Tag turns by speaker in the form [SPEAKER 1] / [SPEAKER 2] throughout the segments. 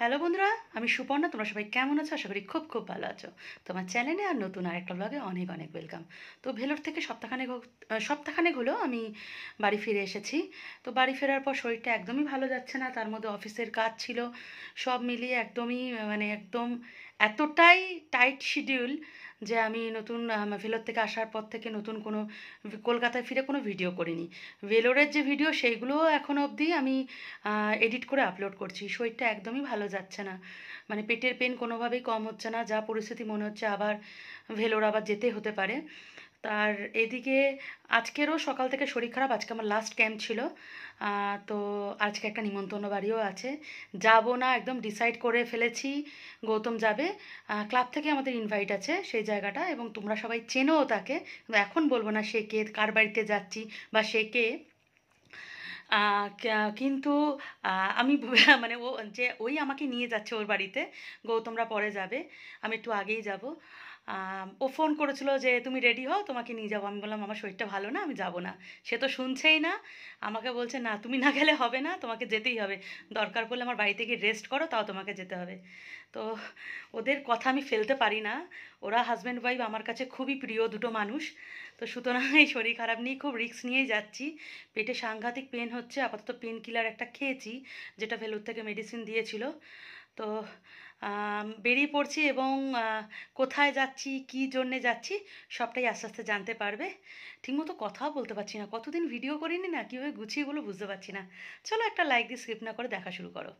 [SPEAKER 1] Hello বন্ধুরা, আমি সুপর্ণা। তোমরা সবাই কেমন আছো? আশা করি খুব খুব ভালো আছো। তোমার চ্যানেলে আর নতুন আরেকটা ব্লগে অনেক অনেক ওয়েলকাম। তো ভেলোর থেকে সপ্তাহখানেক হলো আমি বাড়ি ফিরে এসেছি। তো বাড়ি ফেরার পর শরীরটা একদমই ভালো যাচ্ছে না, তার মধ্যে অফিসের কাজ ছিল, সব মিলিয়ে একদমই একদম এতটাই টাইট শিডিউল যে আমি নতুন ভেলোর থেকে আসার পর থেকে নতুন কোনো কলকাতায় ফিরে কোনো ভিডিও করিনি। ভেলোরের যে ভিডিও সেইগুলোও এখনও অবধি আমি এডিট করে আপলোড করছি। শরীরটা একদমই ভালো যাচ্ছে না, মানে পেটের পেন কোনোভাবেই কম হচ্ছে না, যা পরিস্থিতি মনে হচ্ছে আবার ভেলোর আবার যেতে হতে পারে। তার এদিকে আজকেরও সকাল থেকে শরীর খারাপ। আজকে আমার লাস্ট ক্যাম্প ছিল, তো আজকে একটা নিমন্ত্রণ বাড়িও আছে, যাব না একদম ডিসাইড করে ফেলেছি। গৌতম যাবে, ক্লাব থেকে আমাদের ইনভাইট আছে সেই জায়গাটা, এবং তোমরা সবাই চেনোও তাকে, কিন্তু এখন বলবো না সে কে, কার বাড়িতে যাচ্ছি বা সে কে। কিন্তু আমি মানে ও যে ওই আমাকে নিয়ে যাচ্ছে ওর বাড়িতে, গৌতমরা পরে যাবে, আমি একটু আগেই যাব। ও ফোন করেছিল যে তুমি রেডি হও, তোমাকে নিয়ে যাবো। আমি বললাম আমার শরীরটা ভালো না, আমি যাব না। সে তো শুনছেই না, আমাকে বলছে না তুমি না গেলে হবে না, তোমাকে যেতেই হবে, দরকার পড়লে আমার বাড়িতে গিয়ে রেস্ট করো, তাও তোমাকে যেতে হবে। তো ওদের কথা আমি ফেলতে পারি না, ওরা হাজব্যান্ড ওয়াইফ আমার কাছে খুবই প্রিয় দুটো মানুষ। তো সুতরাং এই শরীর খারাপ নিয়ে খুব রিস্ক নিয়েই যাচ্ছি। পেটে সাংঘাতিক পেন হচ্ছে, আপাতত পেন কিলার একটা খেয়েছি, যেটা ভেলোর থেকে মেডিসিন দিয়েছিল। তো বেরিয়ে পড়ছি, এবং কোথায় যাচ্ছি, কী জন্যে যাচ্ছি, সবটাই আস্তে আস্তে জানতে পারবে। ঠিকমতো কথাও বলতে পারছি না, কতদিন ভিডিও করিনি না, কীভাবে গুছিয়ে বলো বুঝতে পারছি না। চলো একটা লাইক দিয়ে স্কিপ না করে দেখা শুরু করো।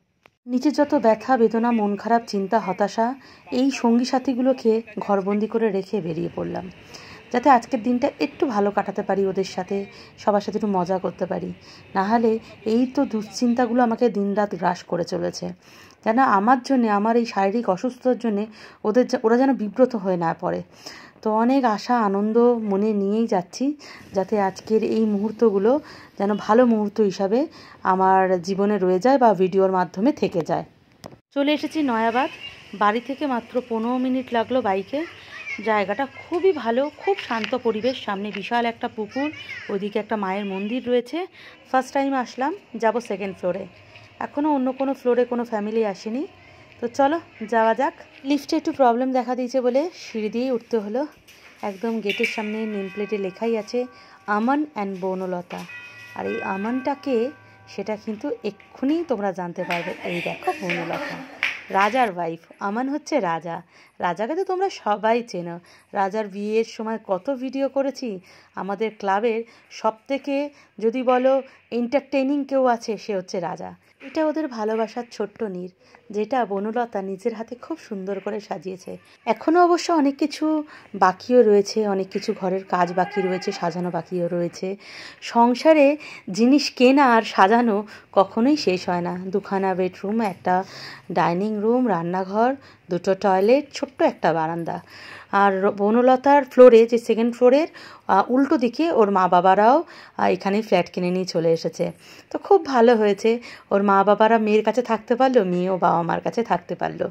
[SPEAKER 1] নিচে যত ব্যথা বেদনা, মন খারাপ, চিন্তা, হতাশা, এই সঙ্গী সাথীগুলোকে ঘরবন্দি করে রেখে বেরিয়ে পড়লাম, যাতে আজকের দিনটা একটু ভালো কাটাতে পারি, ওদের সাথে সবার সাথে একটু মজা করতে পারি। নাহলে এই তো দুশ্চিন্তাগুলো আমাকে দিনরাত গ্রাস করে চলেছে, যেন আমার জন্যে, আমার এই শারীরিক অসুস্থতার জন্যে ওরা যেন বিব্রত হয়ে না পড়ে। তো অনেক আশা আনন্দ মনে নিয়েই যাচ্ছি, যাতে আজকের এই মুহূর্তগুলো যেন ভালো মুহূর্ত হিসাবে আমার জীবনে রয়ে যায় বা ভিডিওর মাধ্যমে থেকে যায়। চলে এসেছি নয়াবাদ, বাড়ি থেকে মাত্র 15 মিনিট লাগলো বাইকে। জায়গাটা খুবই ভালো, খুব শান্ত পরিবেশ, সামনে বিশাল একটা পুকুর, ওইদিকে একটা মায়ের মন্দির রয়েছে। ফার্স্ট টাইম আসলাম, যাব সেকেন্ড ফ্লোরে, এখনও অন্য কোনো ফ্লোরে কোনো ফ্যামিলি আসেনি। তো চলো যাওয়া যাক। লিফটে একটু প্রবলেম দেখা দিয়েছে বলে সিঁড়ি দিয়েই উঠতে হলো। একদম গেটের সামনে নেম প্লেটে লেখাই আছে আমান অ্যান্ড বনলতা। আর এই আমানটাকে, সেটা কিন্তু এক্ষুনি তোমরা জানতে পারবে। এই দেখো বনলতা, রাজার ওয়াইফ। আমান হচ্ছে রাজা। রাজাকে তো তোমরা সবাই চেনো, রাজার বিয়ের সময় কত ভিডিও করেছি। আমাদের ক্লাবের সবথেকে যদি বলো এন্টারটেইনিং কেউ আছে, সে হচ্ছে রাজা। এটা ওদের ভালোবাসার ছোট্ট নীড়, যেটা বনলতা নিজের হাতে খুব সুন্দর করে সাজিয়েছে। এখনও অবশ্য অনেক কিছু বাকিও রয়েছে, অনেক কিছু ঘরের কাজ বাকি রয়েছে, সাজানো বাকিও রয়েছে। সংসারে জিনিস কেনা আর সাজানো কখনোই শেষ হয় না। দুখানা বেডরুম, একটা ডাইনিং রুম, রান্নাঘর, দুটো টয়লেট, ছোট্ট একটা বারান্দা। আর বনলতার ফ্লোরে, যে সেকেন্ড ফ্লোরের উল্টো দিকে, ওর মা বাবারাও এখানে ফ্ল্যাট কিনে নিয়ে চলে এসেছে। তো খুব ভালো হয়েছে, ওর মা বাবারা মেয়ের কাছে থাকতে পারলো, মেয়েও বাবা মার কাছে থাকতে পারলো।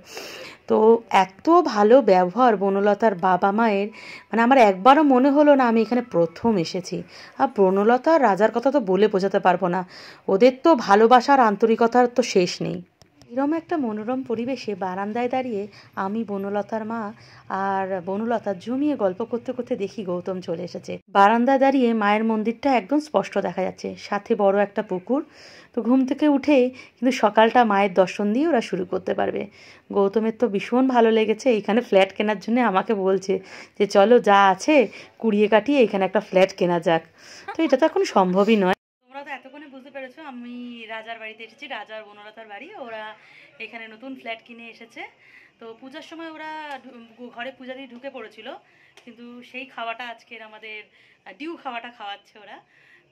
[SPEAKER 1] তো এত ভালো ব্যবহার বনলতার বাবা মায়ের, মানে আমার একবারও মনে হলো না আমি এখানে প্রথম এসেছি। আর বনলতা আর রাজার কথা তো বলে বোঝাতে পারবো না, ওদের তো ভালোবাসার আন্তরিকতার তো শেষ নেই। এরম একটা মনোরম পরিবেশে বারান্দায় দাঁড়িয়ে আমি, বনলতার মা আর বনলতা জমিয়ে গল্প করতে করতে দেখি গৌতম চলে এসেছে। বারান্দায় দাঁড়িয়ে মায়ের মন্দিরটা একদম স্পষ্ট দেখা যাচ্ছে, সাথে বড় একটা পুকুর। তো ঘুম থেকে উঠে কিন্তু সকালটা মায়ের দর্শন দিয়ে ওরা শুরু করতে পারবে। গৌতমের তো ভীষণ ভালো লেগেছে, এইখানে ফ্ল্যাট কেনার জন্য আমাকে বলছে যে চলো যা আছে কুড়িয়ে কাটিয়ে এখানে একটা ফ্ল্যাট কেনা যাক। তো এটা তো এখন সম্ভবই নয়। তোমরা তো এতক্ষণে বুঝতে পেরেছো আমি রাজার বাড়িতে এসেছি, রাজার বনলতার বাড়ি। ওরা এখানে নতুন ফ্ল্যাট কিনে এসেছে। তো পূজার সময় ওরা ঘরে পূজা দিয়ে ঢুকে পড়েছিল, কিন্তু সেই খাওয়াটা আজকের আমাদের ডিউ খাওয়াটা খাওয়াচ্ছে ওরা।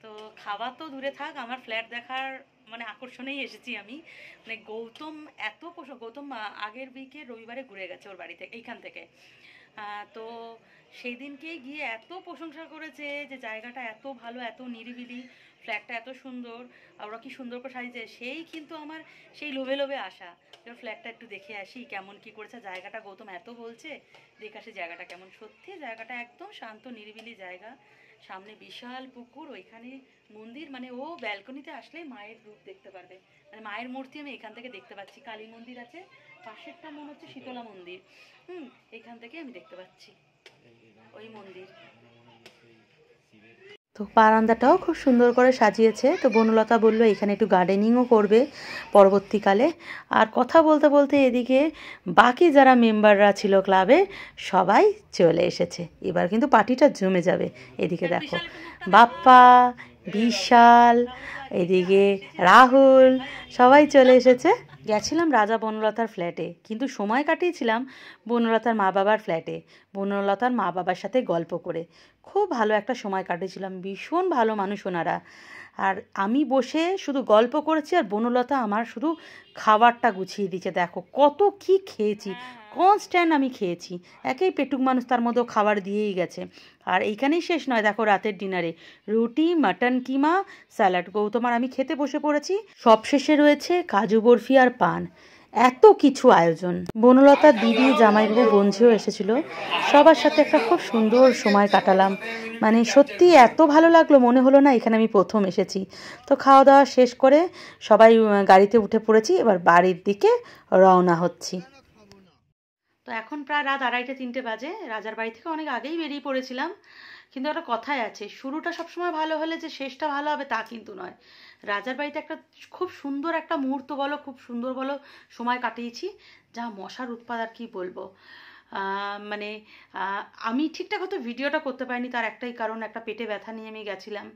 [SPEAKER 1] তো খাওয়া তো দূরে থাক, আমার ফ্ল্যাট দেখার মানে আকর্ষণেই এসেছি আমি। মানে গৌতম গৌতম আগের উইকে রবিবারে ঘুরে গেছে ওর বাড়ি থেকে, এইখান থেকে। তো সেই দিনকেই গিয়ে এত প্রশংসা করেছে যে জায়গাটা এত ভালো, এত নিরিবিলি, ফ্ল্যাটটা এত সুন্দর, আর ওরা কি সুন্দর করে সাজিয়েছে। সেই কিন্তু আমার সেই লোভে লোভে আসা, যে ফ্ল্যাটটা একটু দেখে আসি কেমন কি করেছে। জায়গাটা গৌতম এত বলছে, দেখে আসি জায়গাটা কেমন। সত্যি জায়গাটা একদম শান্ত নিরিবিলি জায়গা, সামনে বিশাল পুকুর, ওইখানে মন্দির, মানে ও ব্যালকনিতে আসলে মায়ের রূপ দেখতে পারবে, মানে মায়ের মূর্তি আমি এখান থেকে দেখতে পাচ্ছি। কালী মন্দির আছে, পাশেরটা মনে হচ্ছে শীতলা মন্দির। এখান থেকে আমি দেখতে পাচ্ছি ওই মন্দির। তো বারান্দাটাও খুব সুন্দর করে সাজিয়েছে। তো বনলতা বলল এখানে একটু গার্ডেনিংও করবে পরবর্তীকালে। আর কথা বলতে বলতে এদিকে বাকি যারা মেম্বাররা ছিল ক্লাবে সবাই চলে এসেছে। এবার কিন্তু পার্টিটা জমে যাবে। এদিকে দেখো বাপ্পা, বিশাল, এদিকে রাহুল, সবাই চলে এসেছে। গেছিলাম রাজা বনলতার ফ্ল্যাটে, কিন্তু সময় কাটিয়েছিলাম বনলতার মা বাবার ফ্ল্যাটে, বনলতার মা বাবার সাথে গল্প করে। খুব ভালো একটা সময় কাটিয়েছিলাম, ভীষণ ভালো মানুষ ওনারা। আর আমি বসে শুধু গল্প করেছি, আর বনলতা আমার শুধু খাবারটা গুছিয়ে দিচ্ছে। দেখো কত কি খেয়েছি, কনস্ট্যান্ট আমি খেয়েছি। একেই পেটুক মানুষ, তার মধ্যেও খাবার দিয়েই গেছে। আর এইখানেই শেষ নয়, দেখো রাতের ডিনারে রুটি, মাটন কিমা, স্যালাড। গৌতম আর আমি খেতে বসে পড়েছি। সবশেষে রয়েছে কাজু বরফি আর পান। এত কিছু আয়োজন। বনলতার দিদি, জামাইবাবু, বোনঝিও এসেছিল। সবার সাথে একটা খুব সুন্দর সময় কাটালাম। মানে সত্যি এত ভালো লাগলো, মনে হলো না এখানে আমি প্রথম এসেছি। তো খাওয়া দাওয়া শেষ করে সবাই গাড়িতে উঠে পড়েছি, এবার বাড়ির দিকে রওনা হচ্ছি। তো এখন প্রায় রাত 2:30-3টে বাজে। রাজার বাড়ি থেকে অনেক আগেই বেরিয়ে পড়েছিলাম, কিন্তু একটা কথাই আছে, শুরুটা সবসময় ভালো হলে যে শেষটা ভালো হবে তা কিন্তু নয়। রাজার বাড়িতে একটা খুব সুন্দর একটা মুহূর্ত বলো, খুব সুন্দর বলো, সময় কাটিয়েছি। যা মশার উৎপাত আর কি বলবো। মানে আমি ঠিকঠাক হয়তো ভিডিওটা করতে পারিনি, তার একটাই কারণ, একটা পেটে ব্যথা নিয়ে আমি গেছিলাম,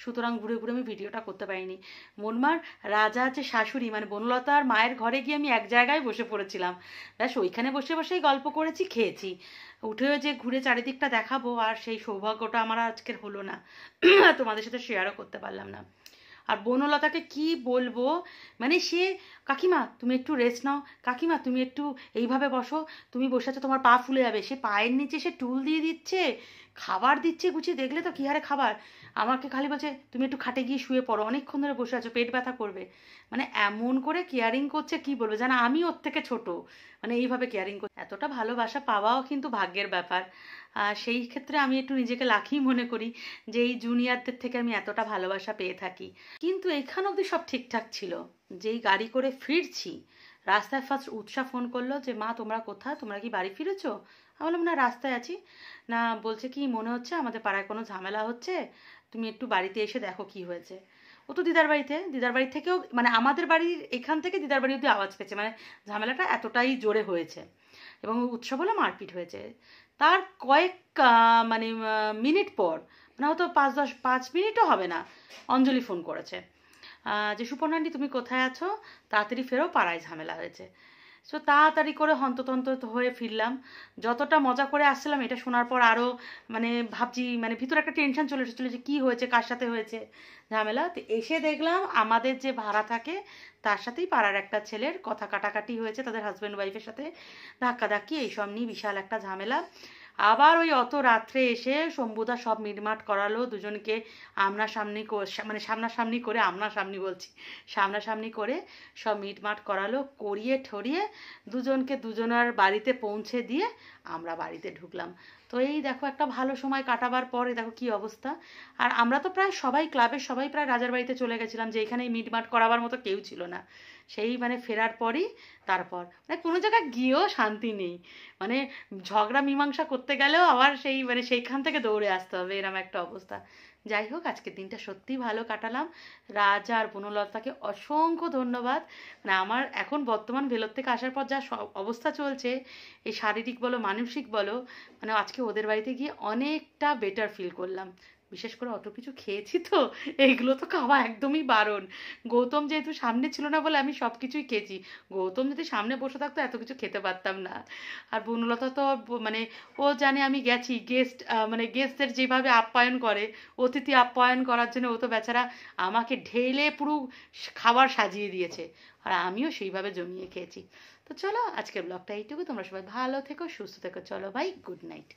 [SPEAKER 1] সুতরাং ঘুরে ঘুরে আমি ভিডিওটা করতে পারিনি। মনমার রাজা আছে শাশুড়ি, মানে বনলতার মায়ের ঘরে গিয়ে আমি এক জায়গায় বসে পড়েছিলাম। ব্যাস ওইখানে বসে বসেই গল্প করেছি, খেয়েছি। উঠেও যে ঘুরে চারিদিকটা দেখাবো, আর সেই সৌভাগ্যটা আমার আজকের হলো না। তোমাদের সাথে শেয়ারও করতে পারলাম না। আর বনলতাকে কি বলবো, মানে সে, কাকিমা তুমি একটু রেস্ট নাও, কাকিমা তুমি একটু এইভাবে বসো, তুমি বসে আছো তোমার পা ফুলে যাবে। সে পায়ের নিচে সে টুল দিয়ে দিচ্ছে, খাবার দিচ্ছে গুছিয়ে, দেখলে তো কী হারে খাবার। আমাকে খালি বলছে তুমি একটু খাটে গিয়ে শুয়ে পড়ো, অনেকক্ষণ ধরে বসে আছো, পেট ব্যথা করবে। মানে এমন করে কেয়ারিং করছে, কি বলবো, জানা আমি ওর থেকে ছোট, মানে এইভাবে কেয়ারিং করছে। এতটা ভালোবাসা পাওয়াও কিন্তু ভাগ্যের ব্যাপার। সেই ক্ষেত্রে আমি একটু নিজেকে লাকি মনে করি যে এই জুনিয়রদের থেকে আমি এতটা ভালোবাসা পেয়ে থাকি। কিন্তু এখান অবধি সব ঠিকঠাক ছিল। যেই গাড়ি করে ফিরছি, রাস্তায় ফার্স্ট উৎসা ফোন করলো যে মা তোমরা কোথায়, তোমরা কি বাড়ি ফিরেছো? আমি বললাম না, রাস্তায় আছি। না, বলছে কি মনে হচ্ছে আমাদের পাড়ায় কোনো ঝামেলা হচ্ছে, তুমি একটু বাড়িতে এসে দেখো কি হয়েছে। ও তো দিদার বাড়িতে, দিদার বাড়ি থেকেও, মানে আমাদের বাড়ির এখান থেকে দিদার বাড়ি অব্দি আওয়াজ পেয়েছে, মানে ঝামেলাটা এতটাই জোরে হয়েছে এবং উৎসব হলো, মারপিট হয়েছে। তার কয়েক মানে মিনিট পর, মানে হয়তো 5-10 মিনিটও হবে না, অঞ্জলি ফোন করেছে যে সুপর্ণান্ডি তুমি কোথায় আছো, তাড়াতাড়ি ফেরো, পাড়ায় ঝামেলা হয়েছে। সো তাড়াতাড়ি করে হন্ততন্ত হয়ে ফিরলাম। যতটা মজা করে আসছিলাম, এটা শোনার পর আরও মানে ভাবছি, মানে ভিতরে একটা টেনশন চলে এসেছিলো যে কী হয়েছে, কার সাথে হয়েছে ঝামেলা। তো এসে দেখলাম আমাদের যে ভাড়া থাকে তার সাথেই পাড়ার একটা ছেলের কথা কাটাকাটি হয়েছে, তাদের হাজব্যান্ড ওয়াইফের সাথে ধাক্কাধাক্কি, এইসব নিয়ে বিশাল একটা ঝামেলা। আবার ওই অত রাত্রে এসে শম্ভুদা সব মিটমাট করালো, দুজনকে আমনাসামনি মানে সামনাসামনি করে, আমনাসামনি বলছি, সামনাসামনি করে সব মিটমাট করালো, করিয়ে ঠরিয়ে দুজনকে দুজনার বাড়িতে পৌঁছে দিয়ে আমরা বাড়িতে ঢুকলাম। তো এই দেখো একটা ভালো সময় কাটাবার পরে দেখো কি অবস্থা। আর আমরা তো প্রায় সবাই, ক্লাবের সবাই প্রায় রাজার বাড়িতে চলে গেছিলাম, যে এখানে মিটমাট করাবার মতো কেউ ছিল না। সেই মানে ফেরার পরই তারপর মানে কোনো জায়গায় গিয়েও শান্তি নেই, মানে ঝগড়া মীমাংসা করতে গেলেও আবার সেই মানে সেইখান থেকে দৌড়ে আসতে হবে, এরকম একটা অবস্থা। যাই হোক, আজকের দিনটা সত্যিই ভালো কাটালাম। রাজা আর বনলতাকে অসংখ্য ধন্যবাদ। মানে আমার এখন বর্তমান ভেলোর থেকে আসার পর যা অবস্থা চলছে, এই শারীরিক বলো মানসিক বলো, মানে আজকে ওদের বাড়িতে গিয়ে অনেকটা বেটার ফিল করলাম। বিশেষ করে অত কিছু খেয়েছি তো, এইগুলো তো খাওয়া একদমই বারণ। গৌতম যেহেতু সামনে ছিল না বলে আমি সব কিছুই খেয়েছি। গৌতম যদি সামনে বসে থাকতো এত কিছু খেতে পারতাম না। আর বনলতা তো মানে ও জানে আমি গেছি, গেস্ট মানে গেস্টদের যেভাবে আপ্যায়ন করে, অতিথি আপ্যায়ন করার জন্য ও তো বেচারা আমাকে ঢেলে পুরো খাবার সাজিয়ে দিয়েছে, আর আমিও সেইভাবে জমিয়ে খেয়েছি। তো চলো আজকের ব্লগটা এইটুকু, তোমরা সবাই ভালো থেকো, সুস্থ থেকো, চলো ভাই, গুড নাইট।